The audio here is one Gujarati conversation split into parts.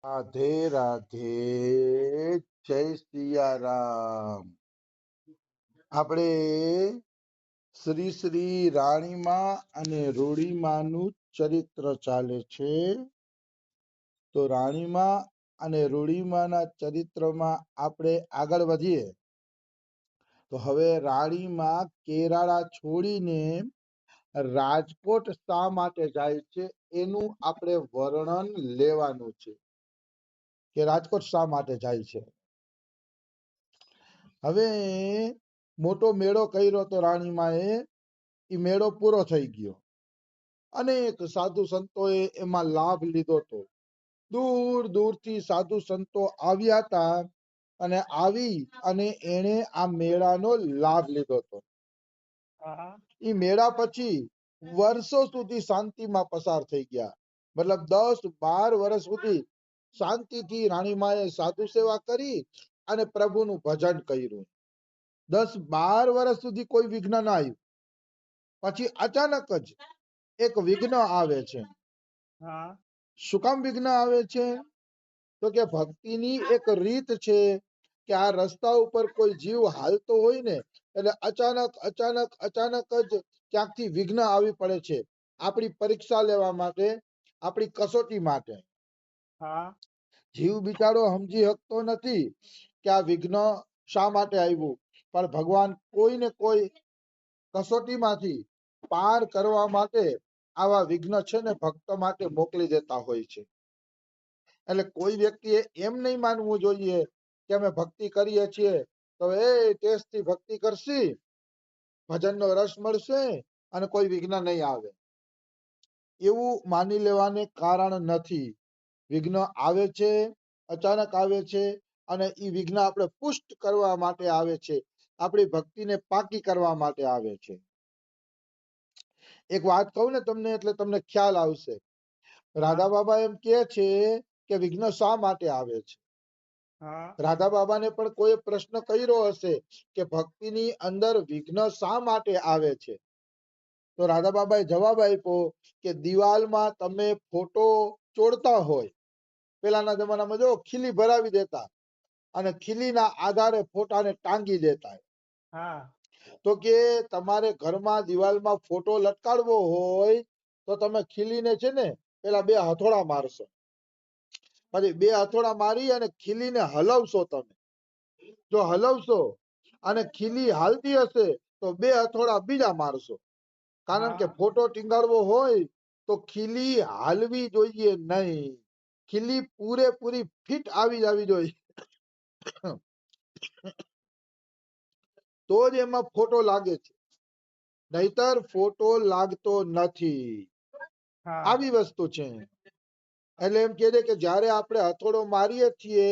રાધે રાધે, જય સિયારામ. આપણે શ્રી શ્રી રાણીમાં અને રૂડીમાનું ચરિત્ર ચાલે છે. તો રાણીમાં અને રૂડીમાના ચરિત્રમાં આપણે આગળ વધીએ તો હવે રાણીમાં કેરાળા છોડીને રાજકોટ શા માટે જાય છે એનું આપણે વર્ણન લેવાનું છે કે રાજકોટ શા માટે જાય છે. હવે મોટો મેળો કર્યો તો રાણીમાએ, એ મેળો પૂરો થઈ ગયો. અનેક સાધુ સંતોએ એમાં લાભ લીધો હતો. દૂર દૂરથી સાધુ સંતો આવ્યા હતા અને આવી અને એણે આ મેળાનો લાભ લીધો હતો. એ મેળા પછી વર્ષો સુધી શાંતિમાં પસાર થઈ ગયા. મતલબ 10-12 વર્ષ સુધી શાંતિથી રાણીમાએ સાધુ સેવા કરી અને પ્રભુનું ભજન કર્યું. 10-12 વર્ષ સુધી કોઈ વિઘ્ન ના આવ્યું. પછી અચાનક જ એક વિઘ્ન આવે છે. શું કામ વિઘ્ન આવે છે? તો કે ભક્તિની એક રીત છે કે આ રસ્તા ઉપર કોઈ જીવ હાલતો હોય ને એટલે અચાનક જ ક્યાંકથી વિઘ્ન આવી પડે છે. આપણી પરીક્ષા લેવા માટે, આપણી કસોટી માટે. જીવ બિચારો સમજી શકતો નથી કે આ વિઘ્ન શા માટે આવ્યું, પણ ભગવાન કોઈ ને કોઈ કસોટીમાંથી પાર કરવા માટે આવા વિઘ્ન છે ને ભક્ત માટે મોકલી દેતા હોય છે. એટલે કોઈ વ્યક્તિએ એમ નહીં માનવું જોઈએ કે અમે ભક્તિ કરીએ છીએ તો એ ટેસ્ટથી ભક્તિ કરશી, ભજનનો રસ મળશે અને કોઈ વિઘ્ન નહીં આવે, એવું માની લેવાને કારણ નથી. વિઘ્ન આવે છે, અચાનક આવે છે અને એ વિઘ્ન આપણે પુષ્ટ કરવા માટે આવે છે, આપણી ભક્તિને પાકી કરવા માટે આવે છે. એક વાત કહું ને તમને એટલે તમને ખ્યાલ આવશે. રાધા બાબા એમ કે છે કે વિઘ્ન શા માટે આવે છે. રાધા બાબાને પણ કોઈ પ્રશ્ન કર્યો હશે કે ભક્તિની અંદર વિઘ્ન શા માટે આવે છે. તો રાધા બાબાએ જવાબ આપ્યો કે દિવાલમાં તમે ફોટો ચોડતા હોય, પેલાના જમાનામાં જો ખીલી ભરાવી દેતા અને ખીલીના આધારે ફોટાને ટાંગી દેતા. તો કે તમારે ઘરમાં દિવાલમાં ફોટો લટકાડવો હોય તો તમે ખીલીને છે ને પેલા 2 હથોડા મારશો, પછી 2 હથોડા મારી અને ખીલીને હલવશો. તમે જો હલવશો અને ખીલી હાલતી હશે તો 2 હથોડા બીજા મારશો. કારણ કે ફોટો ટીંગાડવો હોય તો ખીલી હાલવી જોઈએ નહીં, ખીલી પૂરેપૂરી ફિટ આવી જવી જોઈએ તો જ એમાં ફોટો લાગે છે, નહીતર ફોટો લાગતો નથી. આવી વસ્તુ છે. એટલે એમ કહે છે કે જ્યારે આપણે હથોડો મારીએ છીએ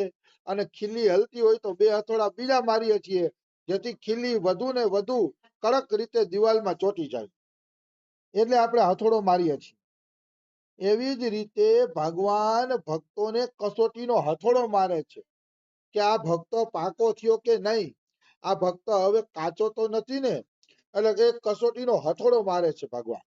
અને ખીલી હલતી હોય તો 2 હથોડા બીજા મારીએ છીએ જેથી ખીલી વધુ ને વધુ કડક રીતે દિવાલમાં ચોંટી જાય, એટલે આપણે હથોડો મારીએ છીએ. એવી જ રીતે ભગવાન ભક્તોને કસોટીનો હથોડો મારે છે કે આ ભક્તો પાકો થયો કે નહીં, આ ભક્ત હવે કાચો તો નથી ને, એટલે કે કસોટીનો હથોડો મારે છે ભગવાન.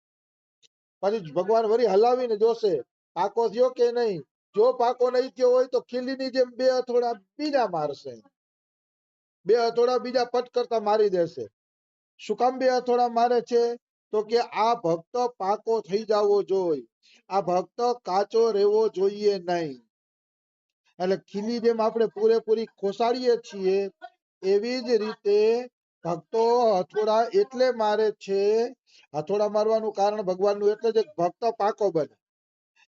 પછી ભગવાન વળી હલાવીને જોશે પાકો થયો કે નહીં. જો પાકો નહીં થયો હોય તો ખીલીની જેમ 2 હથોડા બીજા મારશે, 2 હથોડા બીજા પટ કરતા મારી દેશે. શું કામ 2 હથોડા મારે છે? તો કે આ ભક્ત પાકો થઈ જવો જોઈએ, આ ભક્ત કાચો રહેવો જોઈએ નહીં. એટલે ખીલી જેમ આપણે પૂરેપૂરી ખોસાડીએ છીએ એવી જ રીતે ભક્તો હથોડા એટલે મારે છે. હથોડા મારવાનું કારણ ભગવાનનું એટલે જ ભક્ત પાકો બને,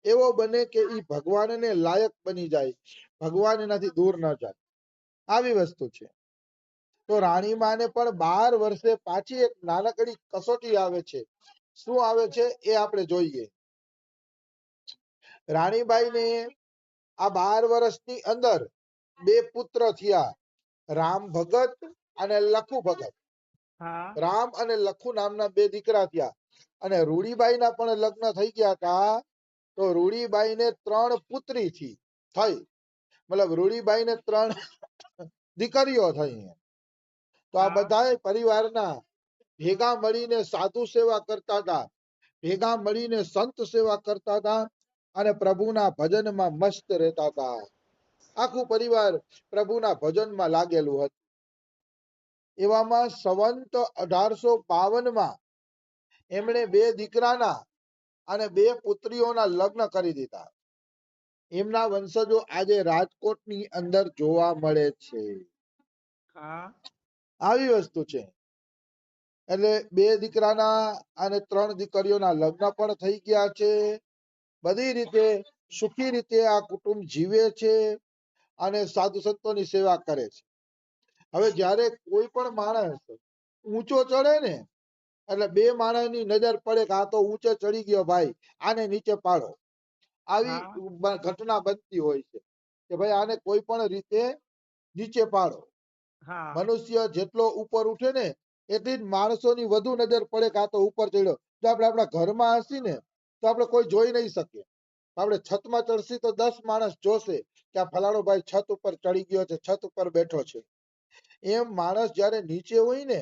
એવો બને કે ઈ ભગવાનને લાયક બની જાય, ભગવાન એનાથી દૂર ન જાય. આવી વસ્તુ છે. તો રાણીમાને પણ 12 વર્ષે પાછી એક નાનકડી કસોટી આવે છે. શું આવે છે એ આપણે જોઈએ. રાણીબાઈને આ 12 વર્ષની અંદર 2 પુત્ર થયા, રામ ભગત અને લખુ ભગત. રામ અને લખુ નામના 2 દીકરા થયા અને રૂડીબાઈના પણ લગ્ન થઈ ગયા હતા. તો રૂડીબાઈને 3 પુત્રી થઈ, મતલબ રૂડીબાઈને 3 દીકરીઓ થઈ. તો આ બધા પરિવારના ભેગા મળીને સાધુ સેવા કરતા હતા, ભેગા મળીને સંત સેવા કરતા હતા અને પ્રભુના ભજનમાં મસ્ત રહેતા હતા. આખું પરિવાર પ્રભુના ભજનમાં લાગેલું હતું. એવામાં સંવંત 1852 એમણે 2 દીકરાના અને 2 પુત્રીઓના લગ્ન કરી દીધા. એમના વંશજો આજે રાજકોટની અંદર જોવા મળે છે. આવી વસ્તુ છે. એટલે 2 દીકરાના અને 3 દીકરીઓના લગ્ન પણ થઈ ગયા છે. બધી રીતે સુખી રીતે આ કુટુંબ જીવે છે અને સાધુ સંતોની સેવા કરે છે. હવે જ્યારે કોઈ પણ માણસ ઊંચો ચડે ને એટલે 2 માણસની નજર પડે કે આ તો ઊંચે ચડી ગયો ભાઈ, આને નીચે પાડો. આવી ઘટના બનતી હોય છે કે ભાઈ આને કોઈ પણ રીતે નીચે પાડો. મનુષ્ય જેટલો ઉપર ઉઠે ને એટલી જ માણસોની વધુ નજર પડે કે આ તો ઉપર ચડ્યો. જો આપણે આપણા ઘરમાં હસી ને તો આપણે કોઈ જોઈ નહીં શકીએ. આપણે છતમાં ચડશી તો 10 માણસ જોશે કે આ ફલાણો ભાઈ છત ઉપર ચડી ગયો છે, છત ઉપર બેઠો છે. એમ માણસ જયારે નીચે હોય ને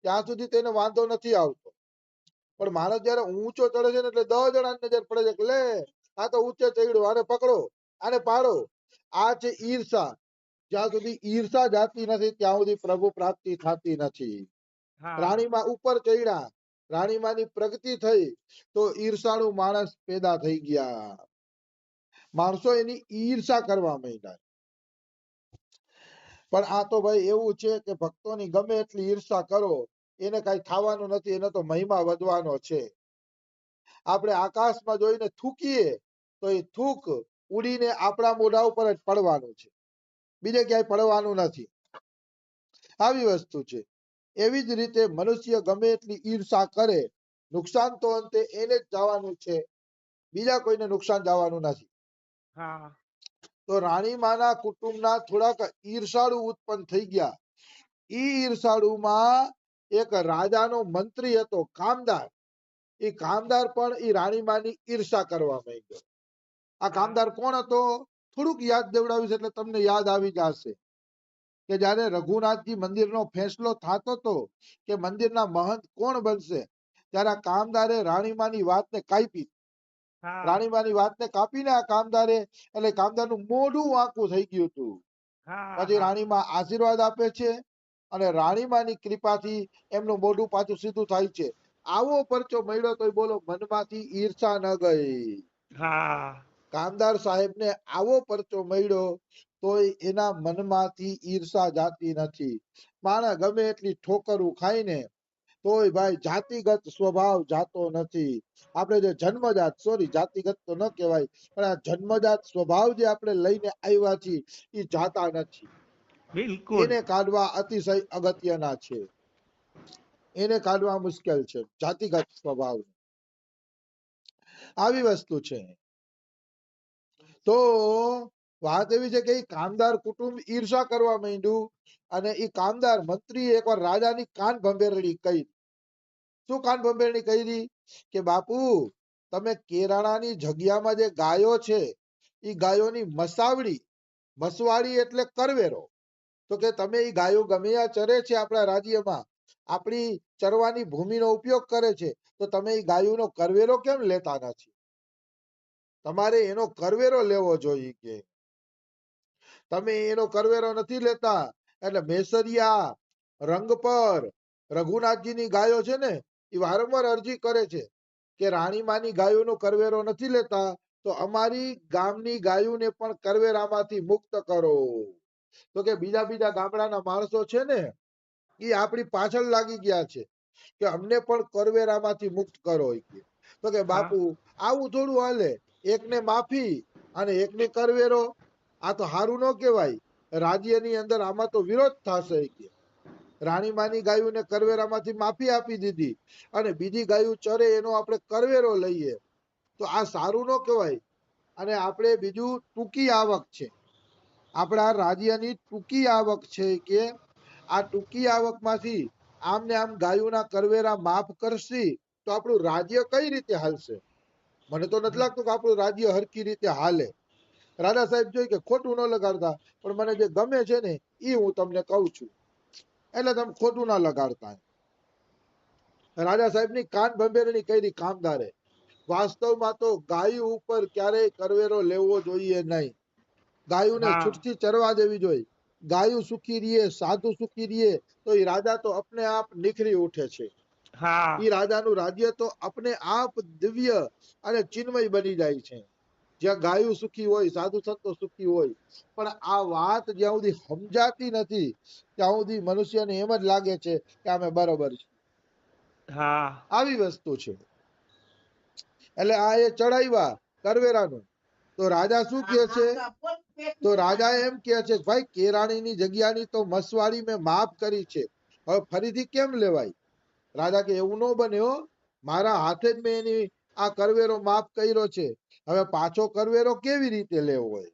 ત્યાં સુધી તેને વાંધો નથી આવતો, પણ માણસ જયારે ઊંચો ચડે છે ને એટલે 10 જણાની નજર પડે છે કે લે આ તો ઊંચે ચડ્યો, આને પકડો, આને પાડો. આ છે ઈર્ષા. જ્યાં સુધી ઈર્ષા જાતી નથી ત્યાં સુધી પ્રભુ પ્રાપ્તિ થતી નથી. રાણીમાં ઉપર ચડ્યા, રાણીમાની પ્રગતિ થઈ તો ઈર્ષાળુ માણસ પેદા થઈ ગયા. માણસો એની ઈર્ષા કરવા માંડ્યા. પણ આ તો ભાઈ એવું છે કે ભક્તોની ગમે એટલી ઈર્ષા કરો એને કઈ થવાનું નથી, એને તો મહિમા વધવાનો છે. આપણે આકાશમાં જોઈને થૂકીએ તો એ થૂક ઉડીને આપણા મોઢા ઉપર જ પડવાનું છે, બીજે ક્યાંય પડવાનું નથી. આવી વસ્તુ છે. એવી જ રીતે મનુષ્ય ગમે એટલી ઈર્ષા કરે નુકસાન તો અંતે એને જ જવાનું છે, બીજા કોઈને નુકસાન જવાનું નથી. તો રાણીમાના કુટુંબના થોડાક ઈર્ષાળુ ઉત્પન્ન થઈ ગયા. ઈ ઈર્ષાળુમાં એક રાજાનો મંત્રી હતો કામદાર. એ કામદાર પણ ઈ રાણીમાની ઈર્ષા કરવા માંડ્યો. આ કામદાર કોણ હતો? થોડુંક યાદ દેવડાવીશ એટલે તમને યાદ આવી જશે કે જયારે રઘુનાથજી મંદિરનો ફેસલો થતો હતો કે મંદિરના મહંત કોણ બનશે, ત્યારે આ કામદારે રાણીમાની વાતને કાપી. રાણીમાની વાતને કાપીને આ કામદારે, એટલે કામદારનું મોઢું વાંકું થઈ ગયું હતું. પછી રાણીમા આશીર્વાદ આપે છે અને રાણીમાની કૃપાથી એમનું મોઢું પાછું સીધું થાય છે. આવો પરચો મળ્યો તો બોલો મનમાંથી ઈર્ષા ન ગઈ. કામદાર સાહેબને આવો પરચો મળ્યો તોય એના મનમાંથી ઈર્ષા જાતી નથી. માણસ ગમે એટલી ઠોકરું ખાઈને તોય ભાઈ જાતિગત સ્વભાવ જાતો નથી. આપણે જે જન્મજાત, સોરી જાતિગત તો ન કહેવાય, પણ આ જન્મજાત સ્વભાવ જે આપણે લઈને આવ્યા છીએ એ જાતા નથી. એને કાઢવા અતિશય અગત્યના છે. એને કાઢવા મુશ્કેલ છે જાતિગત સ્વભાવ. આવી વસ્તુ છે. તો વાત એવી છે કે એ કામદાર કુટુંબ ઈર્ષા કરવા માંડ્યું અને એ કામદાર મંત્રીએ એકવાર રાજાની કાન ભંભેરણી કરી. શું કાન ભંભેરણી કરી? કે બાપુ તમે કેરાણાની જગ્યામાં જે ગાયો છે એ ગાયોની મસાવડી, મસવાડી એટલે કરવેરો, તો કે તમે એ ગાયો ગમે આ ચરે છે આપણા રાજ્યમાં, આપણી ચરવાની ભૂમિનો ઉપયોગ કરે છે, તો તમે એ ગાયોનો કરવેરો કેમ લેતા નથી? તમારે એનો કરવેરો લેવો જોઈએ. કે તમે એનો કરવેરો નથી લેતા એટલે મેસરિયા, રંગપર, રઘુનાથજીની ગાયો છે ને એ વારંવાર અરજી કરે છે કે રાણીમાની ગાયોનો કરવેરો નથી લેતા તો અમારી ગામની ગાયોને પણ કરવેરામાંથી મુક્ત કરો. તો કે બીજા ગામડાના માણસો છે ને એ આપણી પાછળ લાગી ગયા છે કે અમને પણ કરવેરામાંથી મુક્ત કરો. તો કે બાપુ આવું થોડું હાલે, એકને માફી અને એકને કરવેરો, આ તો હારું ન કહેવાય. રાજ્યની અંદર આમાં તો વિરોધ થશે. રાણીમાની ગાયોને કરવેરામાંથી માફી આપી દીધી અને બીજી ગાયો ચરે એનો આપણે કરવેરો લઈએ તો આ સારું ન કહેવાય. અને આપણે બીજું ટૂંકી આવક છે, આપણા રાજ્યની ટૂંકી આવક છે કે આ ટૂંકી આવકમાંથી આમને આમ ગાયોના કરવેરા માફ કરશી તો આપણું રાજ્ય કઈ રીતે હાલશે? મને તો નથી લાગતું કે આપણું રાજ્ય હરખી રીતે હાલે. રાજા સાહેબ જોઈ કે ખોટું ન લગાડતા, પણ મને જે ગમે છે ને એ હું તમને કહું છું, એટલે તમે ખોટું ના લગાડતા. રાજા સાહેબની કાન ભંભેરણી કરી કામદારે. વાસ્તવમાં તો ગાયું ઉપર ક્યારેય કરવેરો લેવો જોઈએ નહીં. ગાયુંને હા છૂટથી ચરવા દેવી જોઈએ. ગાયું સુખી રહીએ, સાધુ સુખી રહીએ તો એ રાજા તો અપને આપ નિખરી ઉઠે છે. હા એ રાજાનું રાજ્ય તો અપને આપ દિવ્ય અને ચિન્મય બની જાય છે. જ્યાં ગાયું સુખી હોય, સાધુ સંતો સુખી હોય. પણ આ વાત જ્યાં સુધી સમજાતી નથી ત્યાં સુધી મનુષ્યને એમ જ લાગે છે કે અમે બરોબર છે. હા આવી વસ્તુ છે. એટલે આ એ ચડાવ્યા કરવેરાનું તો રાજા શું કહે છે? તો રાજા એમ કહે છે ભાઈ કેરાણીની જગ્યાની તો મસવાડી મેં માફ કરી છે, હવે ફરીથી કેમ લેવાય? રાજા કે એવું ન બને હો, મારા હાથે જ મેં એની આ કરવેરો માફ કર્યો છે, હવે પાછો કરવેરો કેવી રીતે લેવો હોય?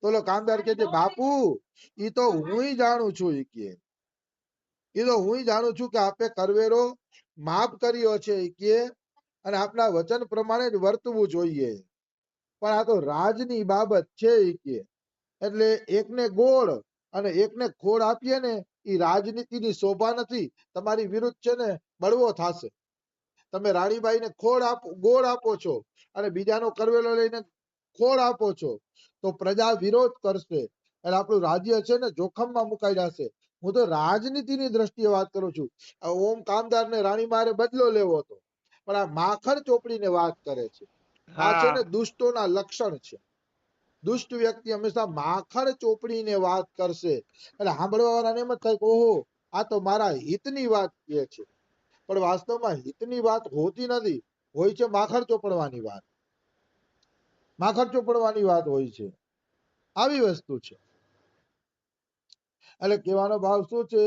તો ઓલો કામદાર કે છે બાપુ ઈ તો હું જાણું છું, ઈ તો હું જાણું છું કે આપે કરવેરો માફ કર્યો છે કે, અને આપના વચન પ્રમાણે જ વર્તવું જોઈએ. પણ આ તો રાજની બાબત છે કે, એટલે એકને ગોળ અને એકને ખોળ આપીએ ને એ રાજનીતિની શોભા નથી. તમારી વિરુદ્ધ છે ને બળવો થશે. તમે રાણીબાઈને ગોળ આપો છો અને બીજાનો કરવેલો લઈને ખોળ આપો છો તો પ્રજા વિરોધ કરશે, એટલે આપણું રાજ્ય છે ને જોખમમાં મુકાઈ જશે. હું તો રાજનીતિની દ્રષ્ટિએ વાત કરું છું. ઓમ કામદાર ને રાણી મારે બદલો લેવો હતો, પણ આ માખણ ચોપડીને વાત કરે છે. આ છે હા ને દુષ્ટોના લક્ષણ છે. દુષ્ટ વ્યક્તિ હંમેશા માખણ ચોપડીને વાત કરશે, એટલે સાંભળવા વાળાને એમ જ થાય કે ઓહો આ તો મારા હિતની વાત કહે છે. પણ વાસ્તવમાં હિતની વાત હોતી નથી, હોય છે માખણ ચોપડવાની વાત. માખણ ચોપડવાની વાત હોય છે. આવી વસ્તુ છે. એટલે કહેવાનો ભાવ શું છે?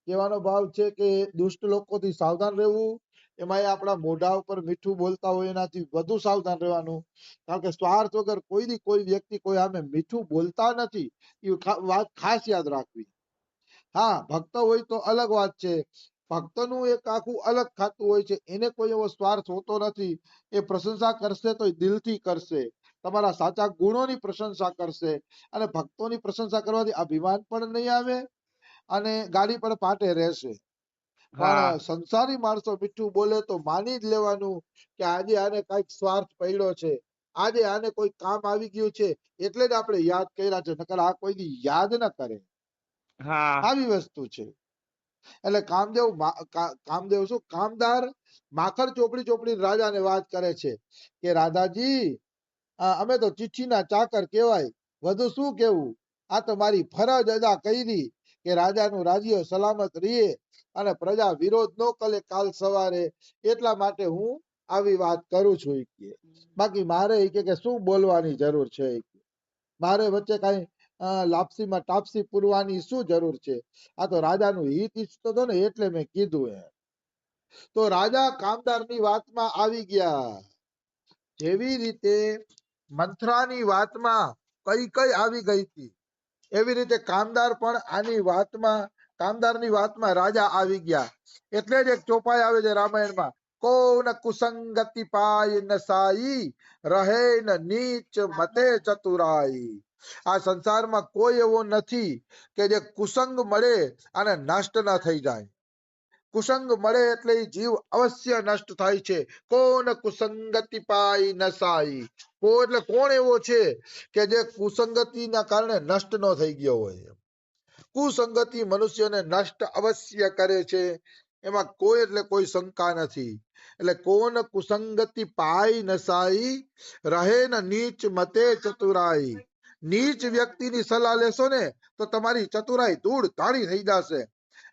કહેવાનો ભાવ છે કે દુષ્ટ લોકોથી સાવધાન રહેવું. એમાં આપણા મોઢા ઉપર મીઠું બોલતા હોય એનાથી વધુ સાવધાન રહેવાનું. કારણ કે સ્વાર્થ વગર કોઈ વ્યક્તિ કોઈ સામે મીઠું બોલતા નથી, એ વાત ખાસ યાદ રાખવી. હા, ભક્ત હોય તો અલગ વાત છે. ભક્તનું એક આખું અલગ ખાતું હોય છે, એને કોઈ એવો સ્વાર્થ હોતો નથી. એ પ્રશંસા કરશે તો દિલથી કરશે, તમારા સાચા ગુણોની પ્રશંસા કરશે. અને ભક્તોની પ્રશંસા કરવાથી અભિમાન પણ નહીં આવે અને ગાડી પણ પાટે રહેશે. હા પણ સંસારી માણસો મીઠું બોલે તો માની જ લેવાનું કે આજે આને કઈક સ્વાર્થ પડ્યો છે, આજે આને કોઈ કામ આવી ગયું છે એટલે જ આપણે યાદ કર્યા છે, નકર આ કોઈ દી યાદ ન કરે. હા આવી વસ્તુ છે. એટલે કામદેવ શું કામદાર માખણ ચોપડી રાજાને વાત કરે છે કે રાધાજી અમે તો ચિઠ્ઠીના ચાકર કહેવાય, વધુ શું કેવું? આ તો મારી ફરજ અદા કરી કે રાજાનું રાજ્ય સલામત રહે અને પ્રજા વિરોધ ન કરે કાલ સવારે, એટલા માટે હું આવી વાત કરું છું. બાકી મારે કે શું બોલવાની જરૂર છે? મારે વચ્ચે કઈ લાપસીમાં ટાપસી પૂરવાની શું જરૂર છે? આ તો રાજાનું હિત ઈચ્છતો હતો ને એટલે મેં કીધું એમ. તો રાજા કામદારની વાતમાં આવી ગયા. જેવી રીતે મંથરાની વાતમાં કઈ કઈ આવી ગઈ હતી, એવી રીતે કામદાર પણ આની વાતમાં કામદારની વાતમાં રાજા આવી ગયા. એટલે જ એક ચોપાઈ આવે છે રામાયણમાં, કોન કુસંગતિ પાય નસાઈ રહે ન નીચ મતે ચતુરાઈ. આ સંસારમાં કોઈ એવો નથી કે જે કુસંગ મળે અને નષ્ટ ન થઈ જાય. કુસંગ મળે એટલે જીવ અવશ્ય નષ્ટ થાય છે. કોણ કુસંગતિ પાય નસાઈ, એટલે કોણ એવો છે કે જે કુસંગતિના કારણે નષ્ટ ન થઈ ગયો હોય? કુસંગતિ મનુષ્યને નષ્ટ અવશ્ય કરે છે, એમાં કોઈ એટલે કોઈ શંકા નથી. એટલે કોણ કુસંગતિ પાય નસાઈ રહે ન નીચ મતે ચતુરાઈ. નીચ વ્યક્તિની સલાહ લેશો ને તો તમારી ચતુરાઈ ધૂળ ધાણી થઈ જશે.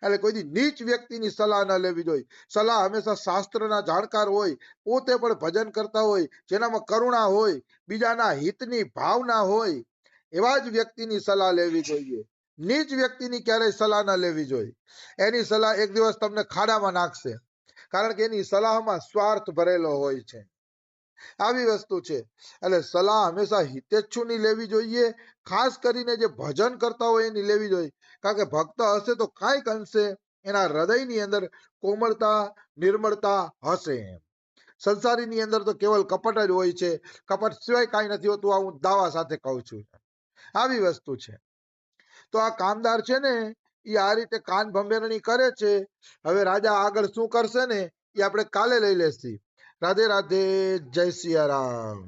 એટલે કોઈ નીચ વ્યક્તિની સલાહ ન લેવી જોઈએ. સલાહ હંમેશા શાસ્ત્રના જાણકાર હોય, પોતે પણ ભજન કરતા હોય, જેનામાં કરુણા હોય, બીજાના હિતની ભાવના હોય, એવા જ વ્યક્તિની સલાહ લેવી જોઈએ. નીચ વ્યક્તિની ક્યારેય સલાહ ન લેવી જોઈએ. એની સલાહ એક દિવસ તમને ખાડામાં નાખશે, કારણ કે એની સલાહમાં સ્વાર્થ ભરેલો હોય છે. આવી વસ્તુ છે. એટલે સલાહ હંમેશા હિતેચ્છુની લેવી જોઈએ. ખાસ કરીને જે ભજન કરતા હોય એની લેવી જોઈએ. કારણ કે ભક્ત હશે તો કાંઈક અંશે એના હૃદયની અંદર કોમળતા, નિર્મળતા હશે. સંસારીની અંદર તો કેવલ કપટ જ હોય છે. કપટ સિવાય કાંઈ નથી હોતું, આ હું દાવા સાથે કહું છું. આવી વસ્તુ છે. તો આ કામદાર છે ને એ આ રીતે કાન ભંભેરણી કરે છે. હવે રાજા આગળ શું કરશે ને એ આપણે કાલે લઈ લેશી. રાધે રાધે, જય સિયારામ.